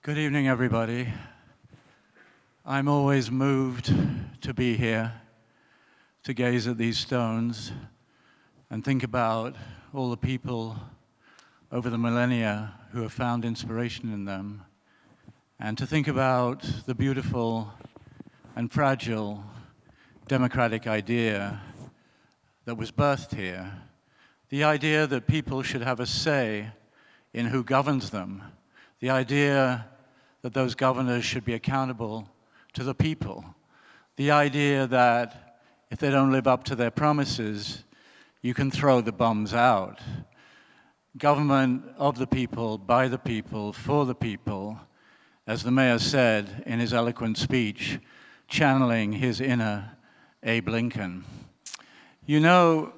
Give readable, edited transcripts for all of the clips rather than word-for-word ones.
Good evening, everybody. I'm always moved to be here, to gaze at these stones and think about all the people over the millennia who have found inspiration in them, and to think about the beautiful and fragile democratic idea that was birthed here, the idea that people should have a say in who governs them, the idea that those governors should be accountable to the people, the idea that if they don't live up to their promises, you can throw the bums out. Government of the people, by the people, for the people, as the mayor said in his eloquent speech, channeling his inner Abe Lincoln. You know,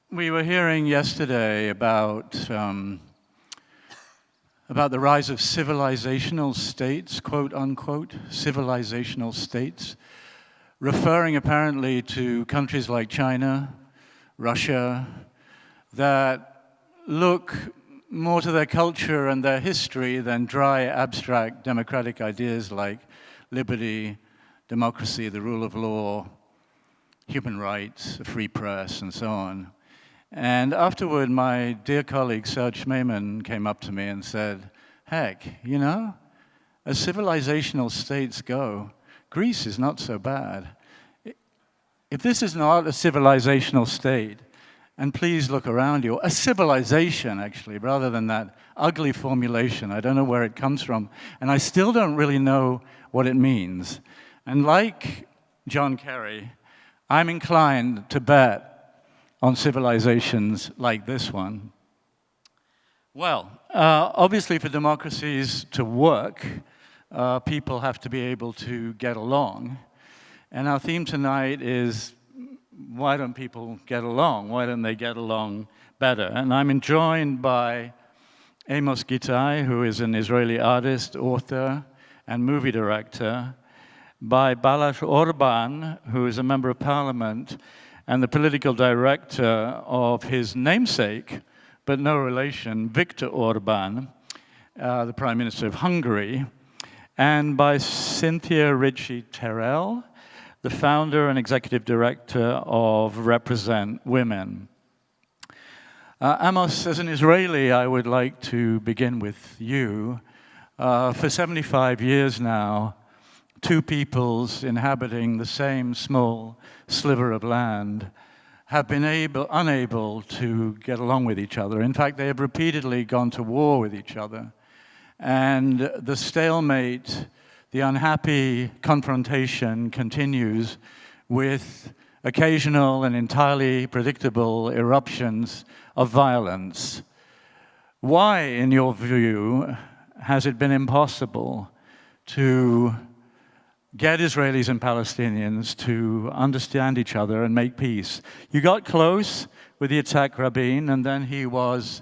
we were hearing yesterday about the rise of civilizational states, quote unquote, civilizational states, referring apparently to countries like China, Russia, that look more to their culture and their history than dry, abstract democratic ideas like liberty, democracy, the rule of law, human rights, a free press, and so on. And afterward, my dear colleague Serge Schmemann came up to me and said, heck, you know, as civilizational states go, Greece is not so bad. If this is not a civilizational state, and please look around you, a civilization actually, rather than that ugly formulation, I don't know where it comes from, and I still don't really know what it means. And like John Kerry, I'm inclined to bet on civilizations like this one. Well, obviously for democracies to work, people have to be able to get along. And our theme tonight is, why don't people get along? Why don't they get along better? And I'm joined by Amos Gitai, who is an Israeli artist, author, and movie director, by Balázs Orbán, who is a member of parliament and the political director of his namesake, but no relation, Viktor Orbán, the Prime Minister of Hungary, and by Cynthia, Richie, Terrell, the founder and executive director of RepresentWomen. Amos, as an Israeli, I would like to begin with you. For 75 years now, two peoples inhabiting the same small sliver of land have been unable to get along with each other. In fact, they have repeatedly gone to war with each other. And the stalemate, the unhappy confrontation continues with occasional and entirely predictable eruptions of violence. Why, in your view, has it been impossible to get Israelis and Palestinians to understand each other and make peace? You got close with the Yitzhak Rabin, and then he was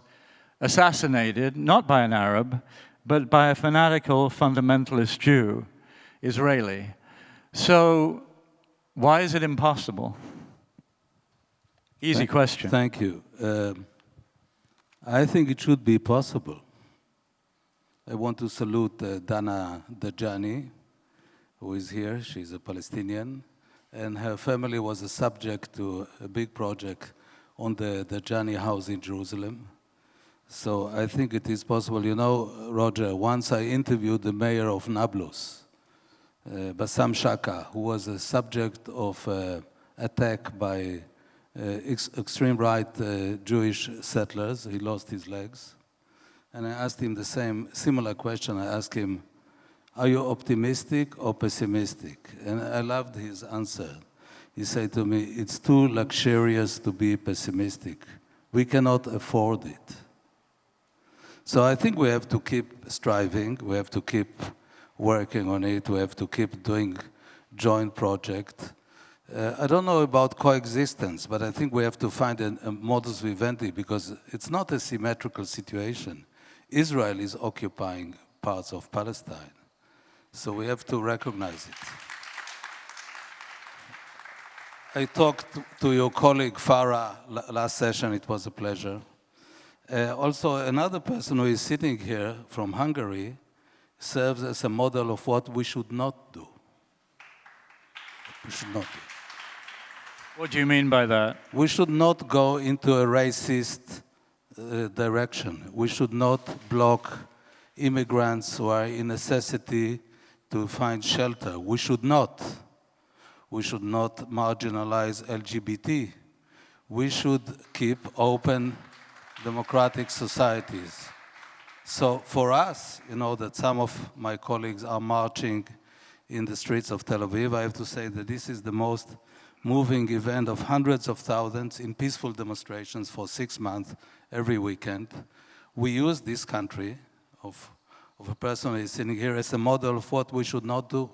assassinated, not by an Arab, but by a fanatical fundamentalist Jew, Israeli. So why is it impossible? Easy question. Thank you. I think it should be possible. I want to salute Dana Dajani, who is here. She's a Palestinian, and her family was a subject to a big project on the Dajani house in Jerusalem. So I think it is possible. You know, Roger, once I interviewed the mayor of Nablus, Bassam Shaka, who was a subject of attack by extreme right Jewish settlers. He lost his legs. And I asked him the similar question. I asked him, are you optimistic or pessimistic? And I loved his answer. He said to me, it's too luxurious to be pessimistic. We cannot afford it. So I think we have to keep striving. We have to keep working on it. We have to keep doing joint projects. I don't know about coexistence, but I think we have to find a modus vivendi, because it's not a symmetrical situation. Israel is occupying parts of Palestine. So we have to recognize it. I talked to your colleague Farah last session. It was a pleasure. Also, another person who is sitting here from Hungary, serves as a model of what we should not do. We should not do. What do you mean by that? We should not go into a racist direction. We should not block immigrants who are in necessity to find shelter. We should not marginalize LGBT. We should keep open democratic societies. So for us, you know, that some of my colleagues are marching in the streets of Tel Aviv, I have to say that this is the most moving event of hundreds of thousands in peaceful demonstrations for 6 months every weekend. We use this country of a person who is sitting here as a model of what we should not do.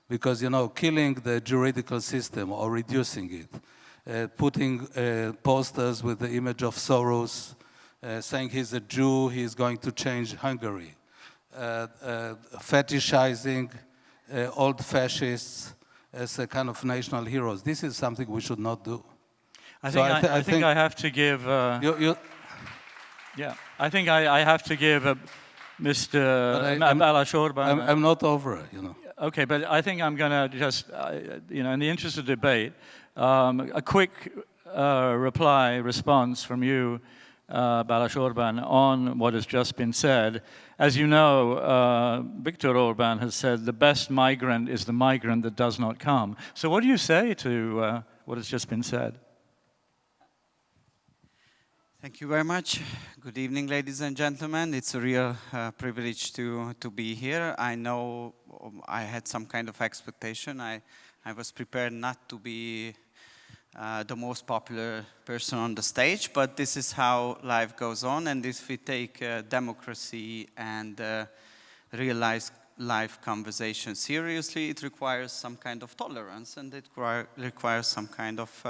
Because, you know, killing the juridical system or reducing it, putting posters with the image of Soros, saying he's a Jew, he's going to change Hungary, fetishizing old fascists as a kind of national heroes. This is something we should not do. I think I have to give. Yeah, I think I have to give Mr. Balázs Orbán. I'm not over it, you know. Okay, but I think I'm going to just, you know, in the interest of debate, a quick response from you, Balázs Orbán, on what has just been said. As you know, Viktor Orbán has said the best migrant is the migrant that does not come. So what do you say to what has just been said? Thank you very much. Good evening, ladies and gentlemen. It's a real privilege to be here. I know I had some kind of expectation. I was prepared not to be the most popular person on the stage, but this is how life goes on. And if we take democracy and real life conversation seriously, it requires some kind of tolerance, and it requires some kind of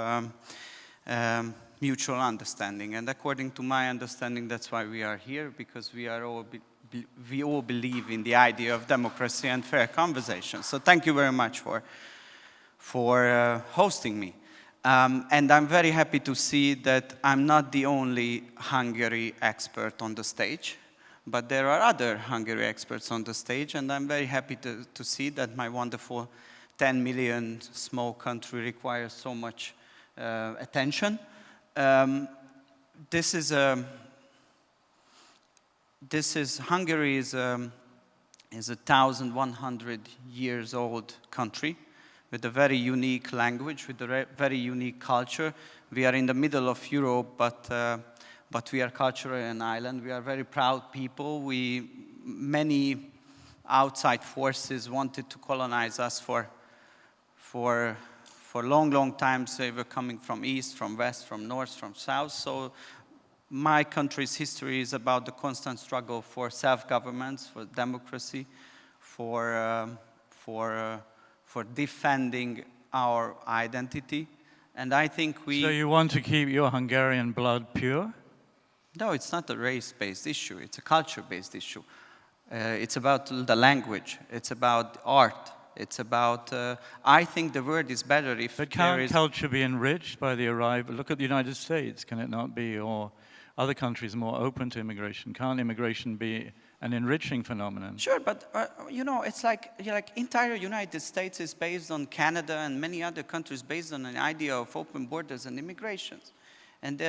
mutual understanding. And according to my understanding, that's why we are here, because we all believe in the idea of democracy and fair conversation. So thank you very much for hosting me. And I'm very happy to see that I'm not the only Hungary expert on the stage, but there are other Hungary experts on the stage, and I'm very happy to see that my wonderful 10 million small country requires so much attention. Hungary is a 1,100 years old country with a very unique language, with a very unique culture. We are in the middle of Europe, but we are culturally an island. We are very proud people. Many outside forces wanted to colonize us for long times. They were coming from east, from west, from north, from south. So my country's history is about the constant struggle for self-government, for democracy, for defending our identity. And I think So you want to keep your Hungarian blood pure? No, it's not a race-based issue. It's a culture-based issue. It's about the language. It's about art. It's about, I think the word is better if But can't culture be enriched by the arrival? Look at the United States, can it not be? Or other countries more open to immigration? Can't immigration be an enriching phenomenon? Sure, but you know, it's like entire United States is based on Canada and many other countries based on an idea of open borders and immigrations. And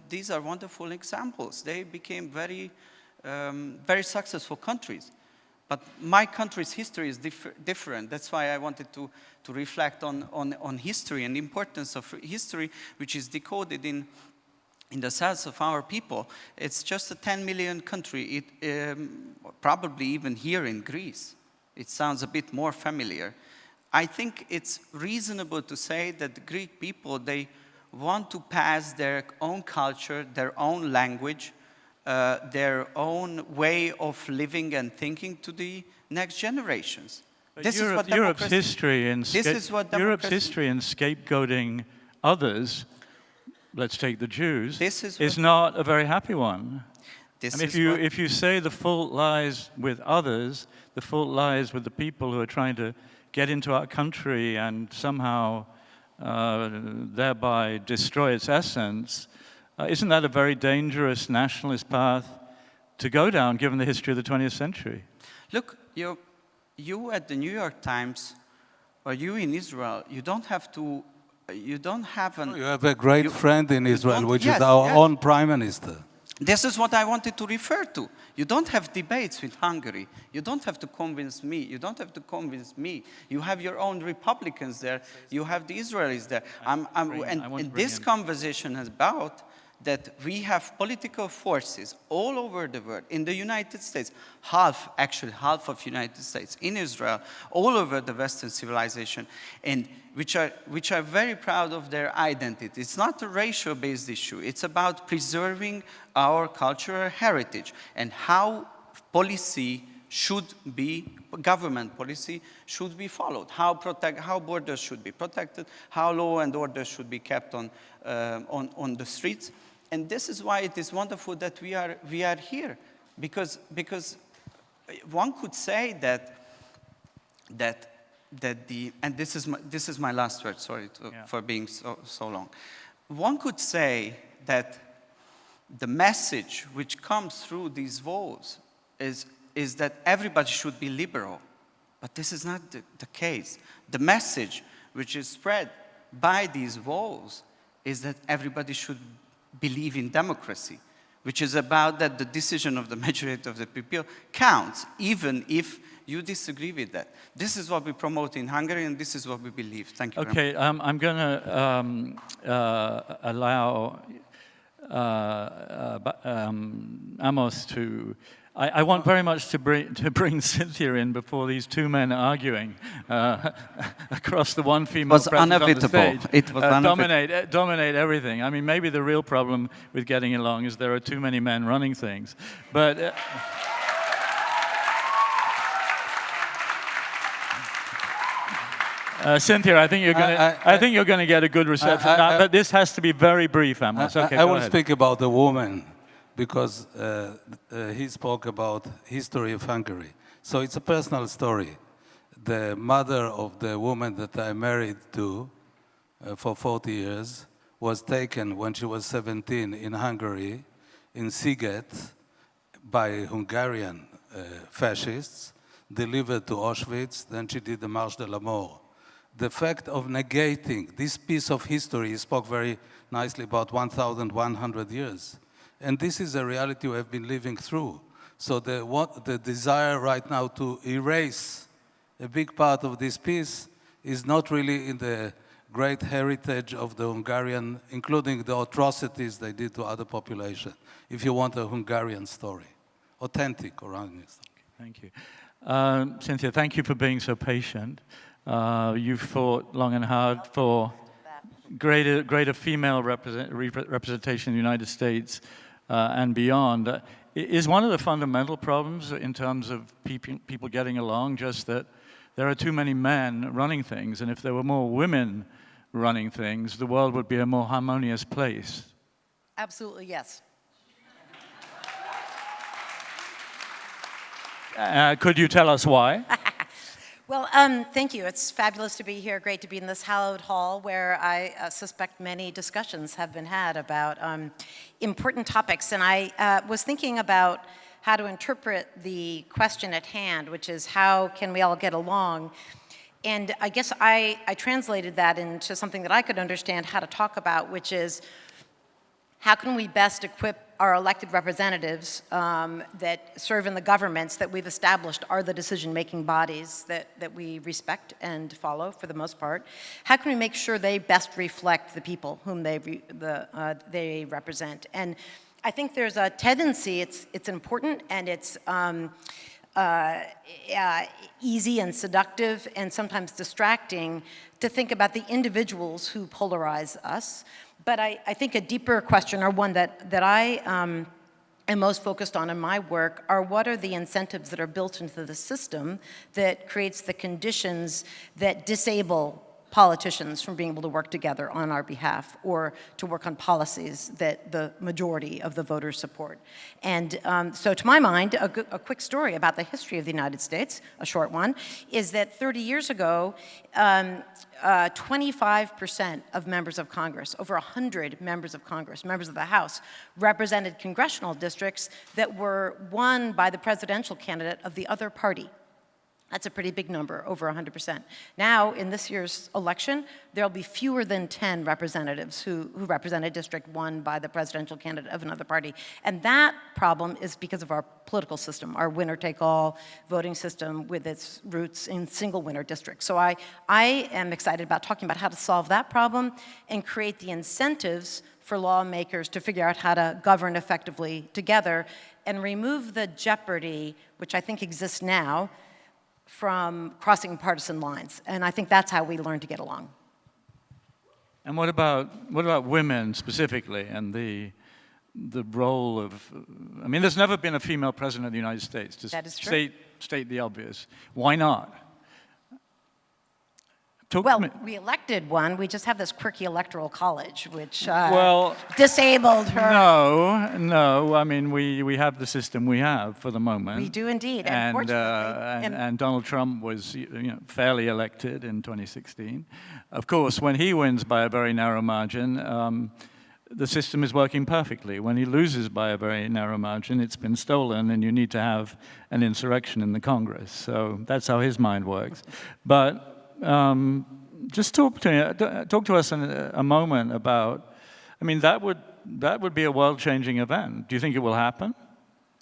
these are wonderful examples. They became very successful countries. But my country's history is different. That's why I wanted to reflect on history and the importance of history, which is decoded in the cells of our people. It's just a 10 million country. Probably even here in Greece, it sounds a bit more familiar. I think it's reasonable to say that the Greek people, they want to pass their own culture, their own language, their own way of living and thinking to the next generations. Europe's history in scapegoating others, let's take the Jews, is not a very happy one. If you say the fault lies with others, the fault lies with the people who are trying to get into our country and somehow thereby destroy its essence, isn't that a very dangerous nationalist path to go down, given the history of the 20th century? Look, you at the New York Times, or you in Israel, you don't have to, you don't have an... You have a great friend in Israel, which yes, is our yes. own prime minister. This is what I wanted to refer to. You don't have debates with Hungary. You don't have to convince me. You don't have to convince me. You have your own Republicans there. You have the Israelis there. And this conversation is about that we have political forces all over the world, in the United States, half of United States, in Israel, all over the Western civilization, and which are very proud of their identity. It's not a racial-based issue. It's about preserving our cultural heritage and how policy should be, government policy should be followed, how borders should be protected, how law and order should be kept on the streets. And this is why it is wonderful that we are here, because one could say that the, and this is my last word. Sorry for being so long. One could say that the message which comes through these walls is that everybody should be liberal, but this is not the case. The message which is spread by these walls is that everybody should believe in democracy, which is about that the decision of the majority of the people counts, even if you disagree with that. This is what we promote in Hungary, and this is what we believe. Thank you. Okay, I'm going to allow Amos to... I want very much to bring Cynthia in before these two men arguing across the one female presence on the stage. It was unavoidable. Dominate everything. I mean, maybe the real problem with getting along is there are too many men running things. But Cynthia, I think you're going to get a good reception. But this has to be very brief, Amos. Okay, I will speak about the woman, because he spoke about history of Hungary. So it's a personal story. The mother of the woman that I married to for 40 years was taken when she was 17 in Hungary, in Sziget, by Hungarian fascists, delivered to Auschwitz, then she did the Marche de la Mort. The fact of negating this piece of history, he spoke very nicely about 1,100 years. And this is a reality we have been living through. So the desire right now to erase a big part of this piece is not really in the great heritage of the Hungarian, including the atrocities they did to other populations, if you want a Hungarian story, authentic Hungarian story. Thank you. Cynthia, thank you for being so patient. You've fought long and hard for greater female representation in the United States and beyond. Is one of the fundamental problems in terms of people getting along just that there are too many men running things, and if there were more women running things, the world would be a more harmonious place? Absolutely, yes. Could you tell us why? Well, thank you. It's fabulous to be here. Great to be in this hallowed hall where I suspect many discussions have been had about important topics. And I was thinking about how to interpret the question at hand, which is how can we all get along? And I guess I translated that into something that I could understand how to talk about, which is how can we best equip our elected representatives that serve in the governments that we've established are the decision-making bodies that we respect and follow for the most part? How can we make sure they best reflect the people whom they represent? And I think there's a tendency, it's important and it's easy and seductive and sometimes distracting to think about the individuals who polarize us. But I think a deeper question, or one that I am most focused on in my work, are what are the incentives that are built into the system that creates the conditions that disable politicians from being able to work together on our behalf or to work on policies that the majority of the voters support. And so to my mind, a quick story about the history of the United States, a short one, is that 30 years ago, 25% of members of Congress, over 100 members of Congress, members of the House, represented congressional districts that were won by the presidential candidate of the other party. That's a pretty big number, over 100%. Now, in this year's election, there'll be fewer than 10 representatives who represent a district won by the presidential candidate of another party. And that problem is because of our political system, our winner-take-all voting system with its roots in single winner districts. So I am excited about talking about how to solve that problem and create the incentives for lawmakers to figure out how to govern effectively together and remove the jeopardy, which I think exists now, from crossing partisan lines. And I think that's how we learn to get along. And what about women specifically and the role of, I mean, there's never been a female president of the United States. That is true. State the obvious. Why not? Well, we elected one. We just have this quirky electoral college, which well, disabled her. No. I mean, we have the system we have for the moment. We do indeed, and Donald Trump was fairly elected in 2016. Of course, when he wins by a very narrow margin, the system is working perfectly. When he loses by a very narrow margin, it's been stolen, and you need to have an insurrection in the Congress. So that's how his mind works. But just talk to us in a moment about, I mean, that would be a world-changing event. Do you think it will happen?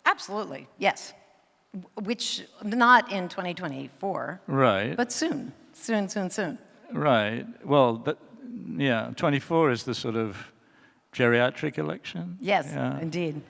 Absolutely, yes. Which, not in 2024. Right. But soon. Right. Well, 24 is the sort of geriatric election? Yes, indeed.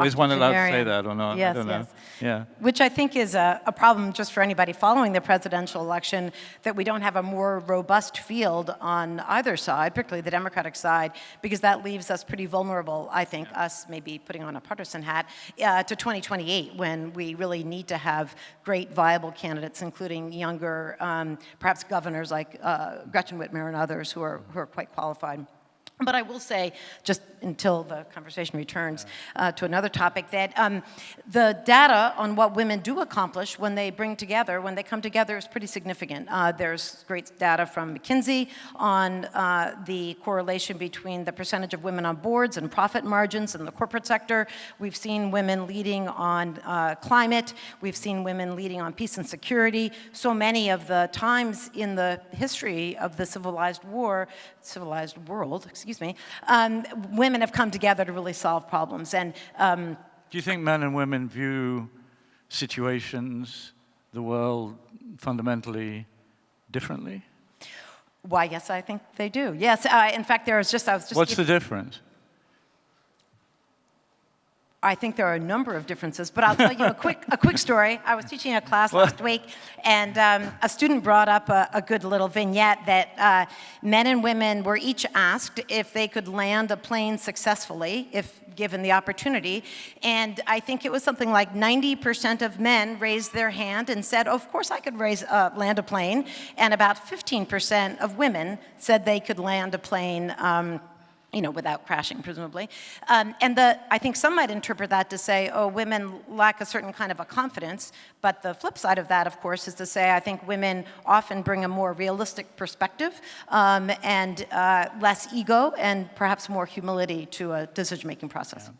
Is one allowed to say that or not? Yes, I don't know. yes. Yeah. Which I think is a problem just for anybody following the presidential election, that we don't have a more robust field on either side, particularly the Democratic side, because that leaves us pretty vulnerable, I think, us maybe putting on a partisan hat, to 2028, when we really need to have great, viable candidates, including younger, perhaps governors like Gretchen Whitmer and others who are quite qualified. But I will say, just until the conversation returns to another topic, that the data on what women do accomplish when they come together is pretty significant. There's great data from McKinsey on the correlation between the percentage of women on boards and profit margins in the corporate sector. We've seen women leading on climate. We've seen women leading on peace and security. So many of the times in the history of the civilized world, women have come together to really solve problems. And do you think men and women view situations, the world, fundamentally differently? Why, yes, I think they do. Yes, in fact, What's the difference? I think there are a number of differences, but I'll tell you a quick story. I was teaching a class last week, and a student brought up a good little vignette that men and women were each asked if they could land a plane successfully, if given the opportunity. And I think it was something like 90% of men raised their hand and said, of course I could land a plane. And about 15% of women said they could land a plane without crashing, presumably. I think some might interpret that to say, oh, women lack a certain kind of a confidence. But the flip side of that, of course, is to say I think women often bring a more realistic perspective and less ego and perhaps more humility to a decision-making process.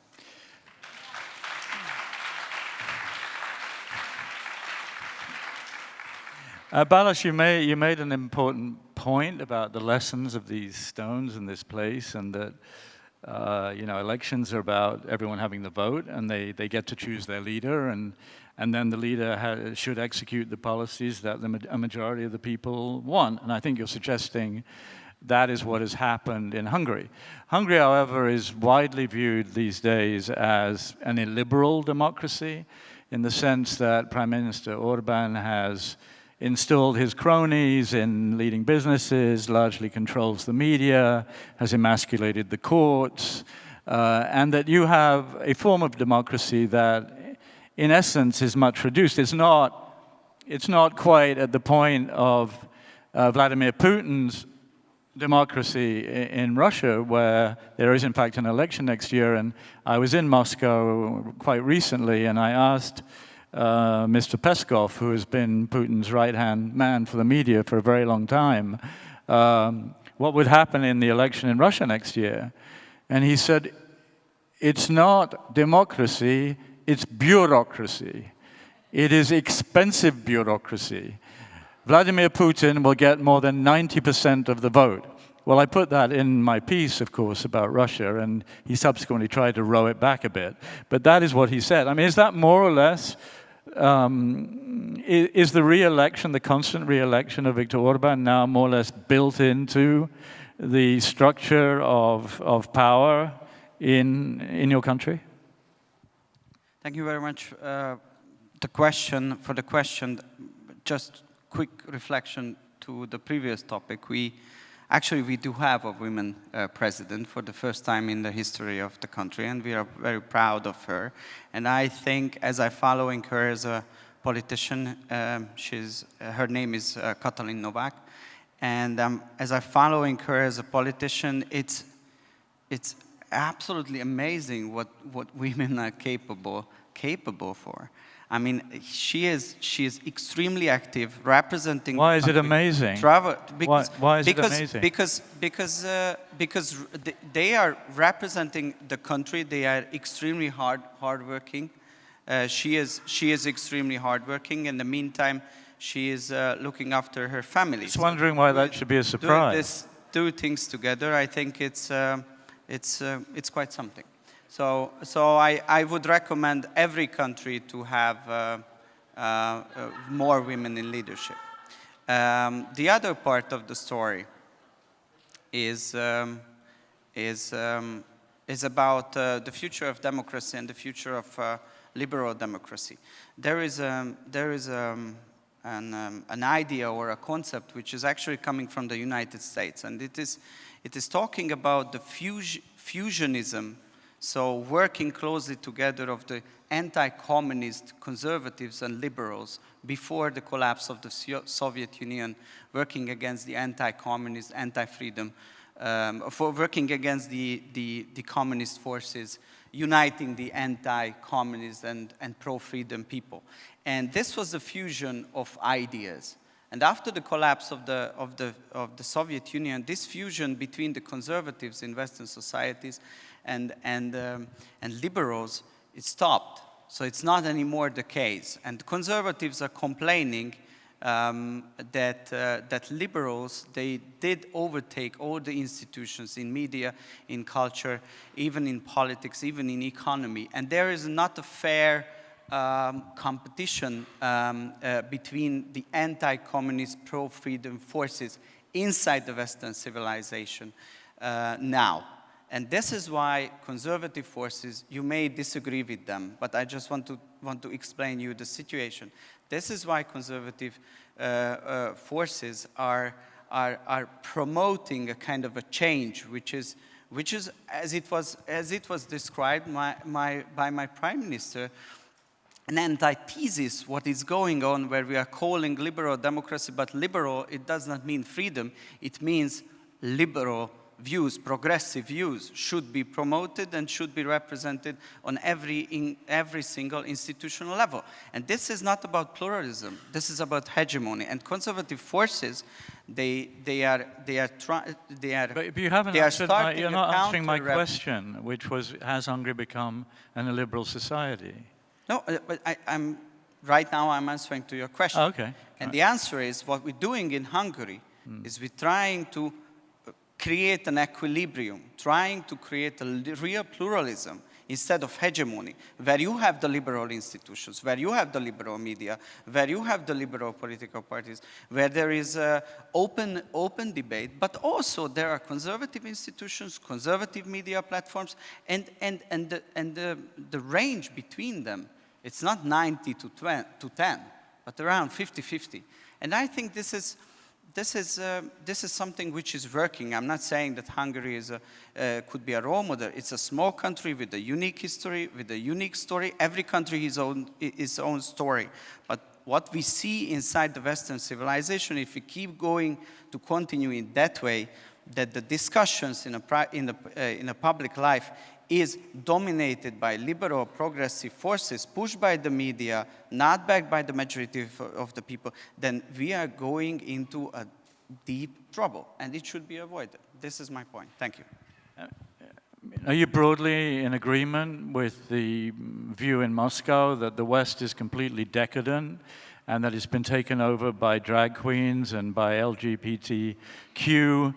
Yeah. Balázs, you made an important point about the lessons of these stones in this place, and that elections are about everyone having the vote, and they get to choose their leader, and then the leader should execute the policies that a majority of the people want. And I think you're suggesting that is what has happened in Hungary. Hungary, however, is widely viewed these days as an illiberal democracy, in the sense that Prime Minister Orbán has installed his cronies in leading businesses, largely controls the media, has emasculated the courts, and that you have a form of democracy that, in essence, is much reduced. It's not quite at the point of Vladimir Putin's democracy in Russia, where there is in fact an election next year. And I was in Moscow quite recently, and I asked Mr. Peskov, who has been Putin's right-hand man for the media for a very long time, what would happen in the election in Russia next year. And he said, it's not democracy, it's bureaucracy. It is expensive bureaucracy. Vladimir Putin will get more than 90% of the vote. Well, I put that in my piece, of course, about Russia, and he subsequently tried to row it back a bit. But that is what he said. I mean, is that more or less, is the re-election, the constant re-election of Viktor Orbán now more or less built into the structure of power in your country? Thank you very much for the question. Just quick reflection to the previous topic. We do have a woman president for the first time in the history of the country, and we are very proud of her. And I think, as I'm following her as a politician, her name is Katalin Novak, and as I'm following her as a politician, it's absolutely amazing what women are capable for. I mean, she is extremely active, representing. Why is it amazing? Why is it amazing? Because they are representing the country. They are extremely hardworking. She is extremely hardworking. In the meantime, she is looking after her family. Just wondering why that should be a surprise. Two things together, I think it's quite something. So I would recommend every country to have more women in leadership. The other part of the story is about the future of democracy and the future of liberal democracy. There is an idea or a concept which is actually coming from the United States, and it is talking about the fusionism. So working closely together of the anti-communist conservatives and liberals before the collapse of the Soviet Union, working against the anti-communist, anti-freedom, working against the communist forces, uniting the anti-communist and pro-freedom people. And this was the fusion of ideas. And after the collapse of the Soviet Union, this fusion between the conservatives in Western societies and liberals, it stopped. So it's not anymore the case. And conservatives are complaining that liberals, they did overtake all the institutions in media, in culture, even in politics, even in economy. And there is not a fair competition between the anti-communist, pro-freedom forces inside the Western civilization now. And this is why conservative forces, you may disagree with them, but I just want to explain you the situation. This is why conservative forces are promoting a kind of a change, which is as it was described by my Prime Minister, an antithesis what is going on, where we are calling liberal democracy, but liberal, it does not mean freedom, it means liberal views, progressive views should be promoted and should be represented on every single institutional level. And this is not about pluralism. This is about hegemony. And conservative forces, they are But you haven't answered you're not answering my question, which was, has Hungary become a liberal society? No, but right now I'm answering to your question. Oh, okay. And the answer is, what we're doing in Hungary is we're trying to create an equilibrium, trying to create a real pluralism instead of hegemony, where you have the liberal institutions, where you have the liberal media, where you have the liberal political parties, where there is open debate, but also there are conservative institutions, conservative media platforms, and the range between them, it's not 90 to 10, but around 50-50. And I think this is something which is working. I'm not saying that Hungary could be a role model. It's a small country with a unique history, with a unique story. Every country has its own story. But what we see inside the Western civilization, if we keep going to continue in that way, that the discussions in a public life is dominated by liberal progressive forces pushed by the media, not backed by the majority of the people, then we are going into a deep trouble, and it should be avoided. This is my point. Thank you. Are you broadly in agreement with the view in Moscow that the West is completely decadent and that it's been taken over by drag queens and by LGBTQ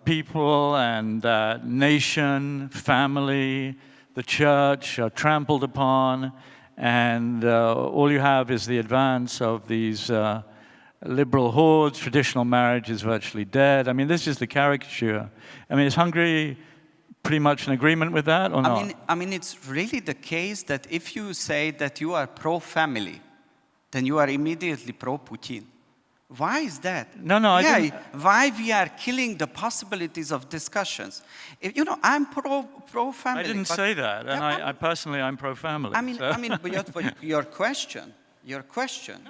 people, and that nation, family, the church are trampled upon, and all you have is the advance of these liberal hordes, traditional marriage is virtually dead? I mean, this is the caricature. I mean, is Hungary pretty much in agreement with that, or not? I mean, it's really the case that if you say that you are pro-family, then you are immediately pro-Putin. Why is that? No, I didn't. Why we are killing the possibilities of discussions? You know, I'm pro-family. I didn't say that, and I personally, I'm pro-family. But your question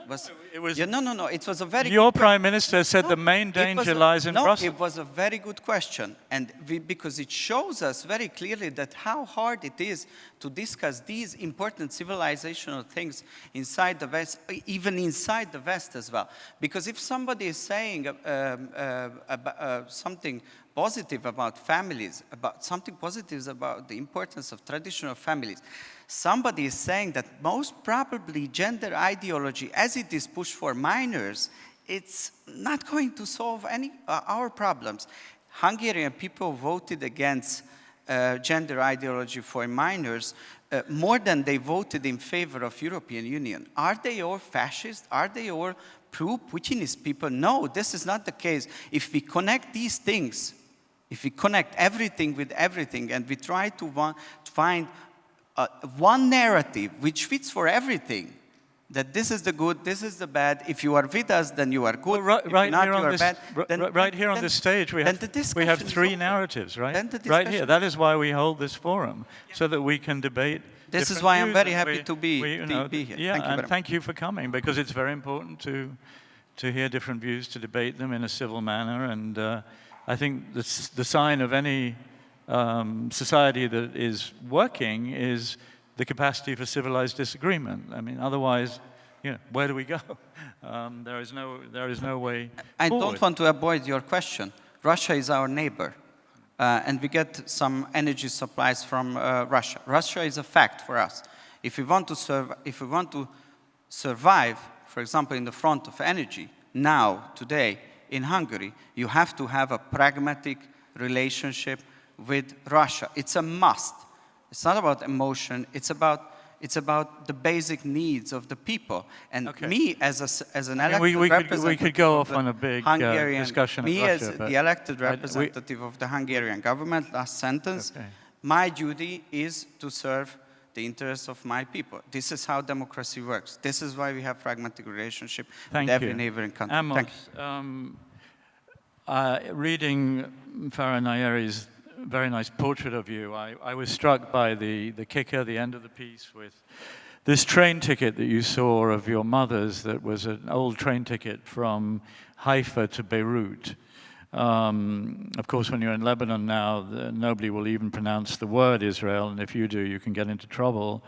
was... It was no, it was a very Your Prime Minister said the main danger lies in Brussels. No, it was a very good question, and because it shows us very clearly that how hard it is to discuss these important civilizational things inside the West, even inside the West as well. Because if somebody is saying something positive about families, about something positive about the importance of traditional families, somebody is saying that most probably gender ideology, as it is pushed for minors, it's not going to solve any our problems. Hungarian people voted against gender ideology for minors more than they voted in favor of European Union. Are they all fascist? Are they all pro-Putinist people? No, this is not the case. If we connect these things, if we connect everything with everything, and we try to find one narrative which fits for everything, that this is the good, this is the bad. If you are with us, then you are good. Well, right if here not, on this, right here on this stage, we have three narratives, right? Right here. That is why we hold this forum, so that we can debate. This is why I'm very happy to be here. Yeah, thank you for coming, because it's very important to hear different views, to debate them in a civil manner, and I think the sign of any society that is working is the capacity for civilized disagreement. I mean, otherwise, where do we go? There is no way I forward. don't want to avoid your question. Russia is our neighbor, and we get some energy supplies from Russia. Russia is a fact for us. If we want to survive, for example, in the front of energy, now, today, in Hungary, you have to have a pragmatic relationship with Russia. It's a must. It's not about emotion. It's about the basic needs of the people. And me, as an elected representative, we could go off on a big discussion. Me, of as Russia, the elected representative of the Hungarian government, last sentence, my duty is to serve the interests of my people. This is how democracy works. This is why we have pragmatic relationship with every neighboring country. Amos, reading Farah Nayeri's very nice portrait of you, I was struck by the kicker, the end of the piece, with this train ticket that you saw of your mother's that was an old train ticket from Haifa to Beirut. Of course, when you're in Lebanon now, nobody will even pronounce the word Israel, and if you do, you can get into trouble.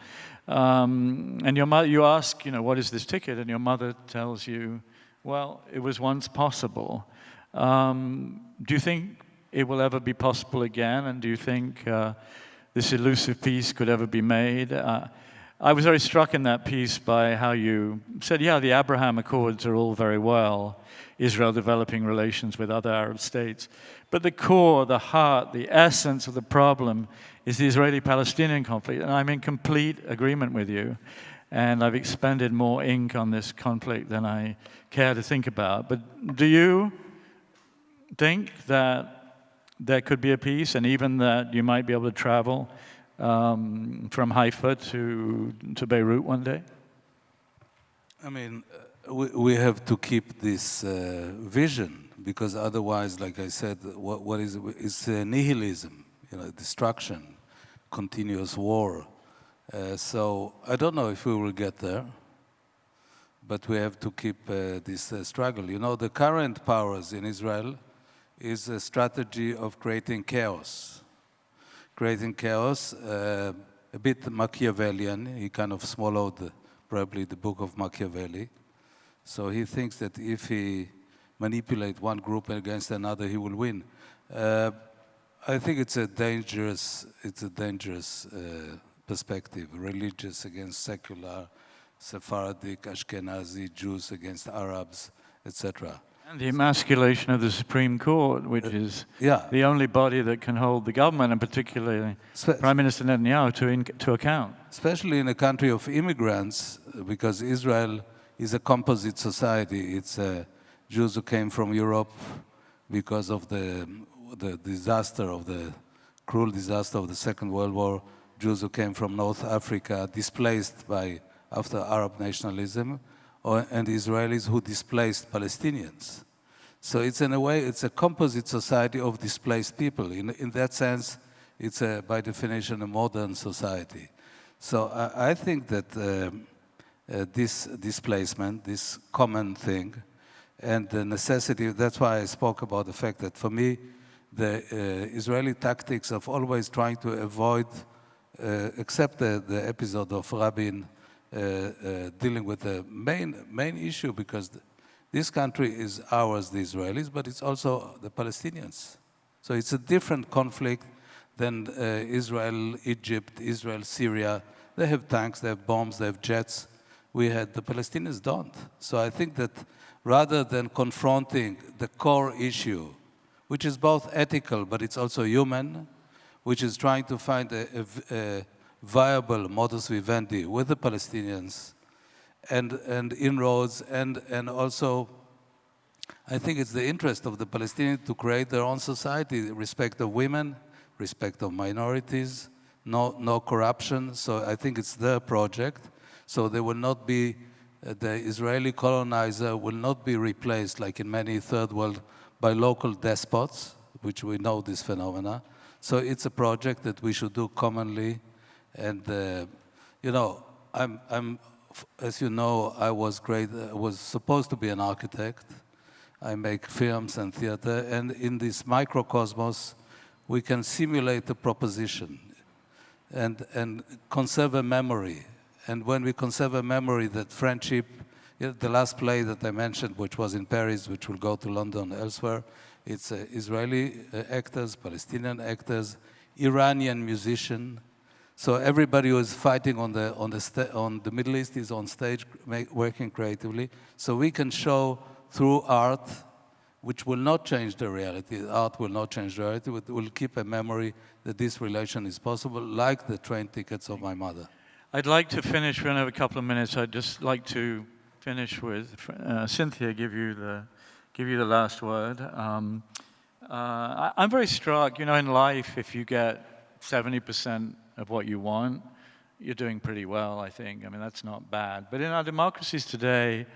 And your mother, you ask, what is this ticket? And your mother tells you, well, it was once possible. Do you think it will ever be possible again? And do you think this elusive peace could ever be made? I was very struck in that piece by how you said, the Abraham Accords are all very well, Israel developing relations with other Arab states. But the core, the heart, the essence of the problem is the Israeli-Palestinian conflict. And I'm in complete agreement with you. And I've expended more ink on this conflict than I care to think about. But do you think that there could be a peace, and even that you might be able to travel from Haifa to Beirut one day? I mean, we have to keep this vision, because otherwise, like I said, what is it's nihilism, destruction, continuous war. So I don't know if we will get there, but we have to keep this struggle. You know, the current powers in Israel is a strategy of creating chaos. Creating chaos, a bit Machiavellian. He kind of swallowed probably the book of Machiavelli. So he thinks that if he manipulates one group against another, he will win. I think it's a dangerous perspective, religious against secular, Sephardic, Ashkenazi, Jews against Arabs, etc. And the emasculation of the Supreme Court, which is the only body that can hold the government, and particularly Prime Minister Netanyahu, to account. Especially in a country of immigrants, because Israel is a composite society. It's Jews who came from Europe because of the disaster of the cruel disaster of the Second World War. Jews who came from North Africa, displaced after Arab nationalism, and Israelis who displaced Palestinians. So it's in a way, it's a composite society of displaced people. In that sense, it's by definition a modern society. So I think that this displacement, this common thing, and the necessity, that's why I spoke about the fact that for me, the Israeli tactics of always trying to avoid, except the episode of Rabin dealing with the main issue, because this country is ours, the Israelis, but it's also the Palestinians. So it's a different conflict than Israel, Egypt, Israel, Syria. They have tanks, they have bombs, they have jets. The Palestinians don't. So I think that rather than confronting the core issue, which is both ethical, but it's also human, which is trying to find a viable modus vivendi with the Palestinians and inroads, and also I think it's the interest of the Palestinians to create their own society, respect of women, respect of minorities, no corruption. So I think it's their project. So they will not be, the Israeli colonizer will not be replaced, like in many third world, by local despots, which we know this phenomena. So it's a project that we should do commonly. And, you know, as you know, I was supposed to be an architect. I make films and theater. And in this microcosmos, we can simulate a proposition and conserve a memory. And when we conserve a memory, that friendship, the last play that I mentioned, which was in Paris, which will go to London elsewhere, it's Israeli actors, Palestinian actors, Iranian musician. So everybody who is fighting on the Middle East is on stage, working creatively. So we can show through art, which will not change the reality. Art will not change the reality. It will keep a memory that this relation is possible, like the train tickets of my mother. I'd like to finish, we only have a couple of minutes. I'd just like to finish with Cynthia, give you the last word. I'm very struck, you know, in life, if you get 70% of what you want, you're doing pretty well, I think. I mean, that's not bad. But in our democracies today,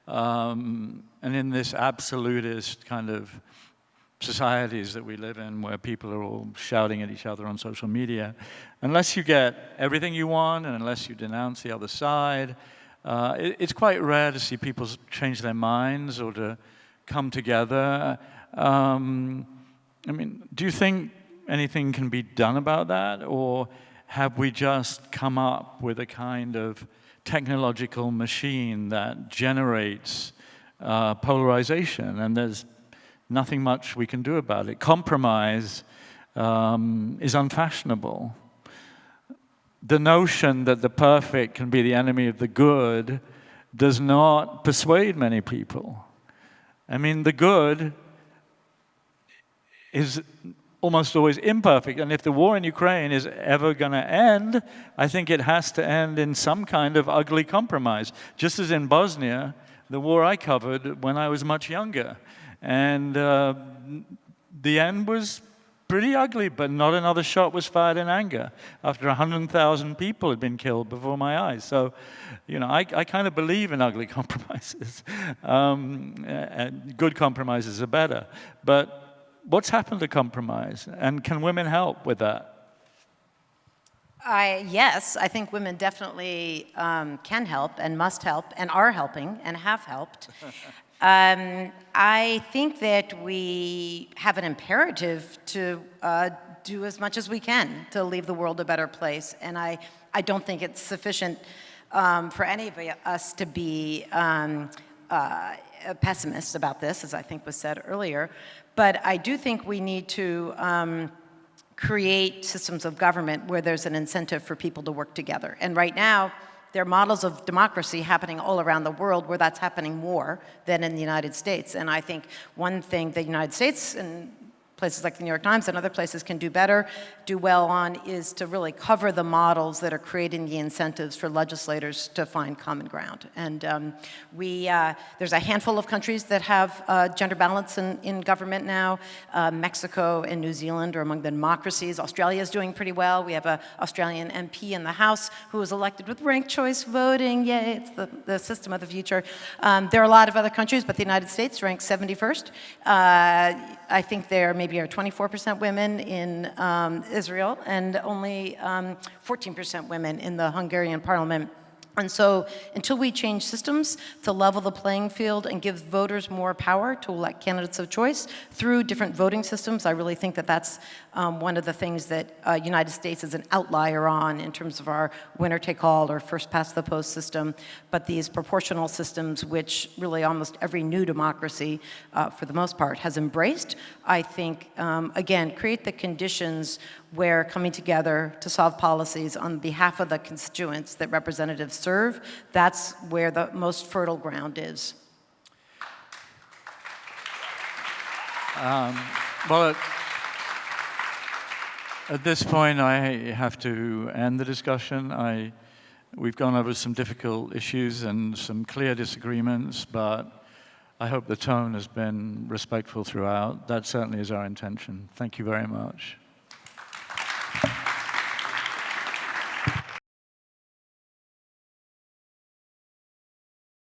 and in this absolutist kind of societies that we live in, where people are all shouting at each other on social media, unless you get everything you want and unless you denounce the other side, it's quite rare to see people change their minds or to come together. I mean, do you think anything can be done about that, or have we just come up with a kind of technological machine that generates polarization, and there's nothing much we can do about it? Compromise is unfashionable. The notion that the perfect can be the enemy of the good does not persuade many people. I mean, the good is almost always imperfect, and if the war in Ukraine is ever going to end, I think it has to end in some kind of ugly compromise. Just as in Bosnia, the war I covered when I was much younger. And the end was pretty ugly, but not another shot was fired in anger after 100,000 people had been killed before my eyes. So, you know, I kind of believe in ugly compromises. And good compromises are better. But what's happened to compromise? And can women help with that? Yes, I think women definitely can help and must help and are helping and have helped. I think that we have an imperative to do as much as we can to leave the world a better place. And I don't think it's sufficient for any of us to be pessimists about this, as I think was said earlier. But I do think we need to create systems of government where there's an incentive for people to work together. And right now, there are models of democracy happening all around the world where that's happening more than in the United States. And I think one thing the United States and places like the New York Times and other places can do well on, is to really cover the models that are creating the incentives for legislators to find common ground. And there's a handful of countries that have gender balance in government now. Mexico and New Zealand are among the democracies. Australia is doing pretty well. We have an Australian MP in the House who was elected with ranked choice voting. Yay, it's the system of the future. There are a lot of other countries, but the United States ranks 71st. I think there maybe are 24% women in Israel and only 14% women in the Hungarian parliament. And so until we change systems to level the playing field and give voters more power to elect candidates of choice through different voting systems, I really think that that's one of the things that United States is an outlier on in terms of our winner-take-all or first-past-the-post system. But these proportional systems, which really almost every new democracy, for the most part, has embraced, I think, again, create the conditions where coming together to solve policies on behalf of the constituents that representatives serve, that's where the most fertile ground is. Well, at this point, I have to end the discussion. We've gone over some difficult issues and some clear disagreements, but I hope the tone has been respectful throughout. That certainly is our intention. Thank you very much.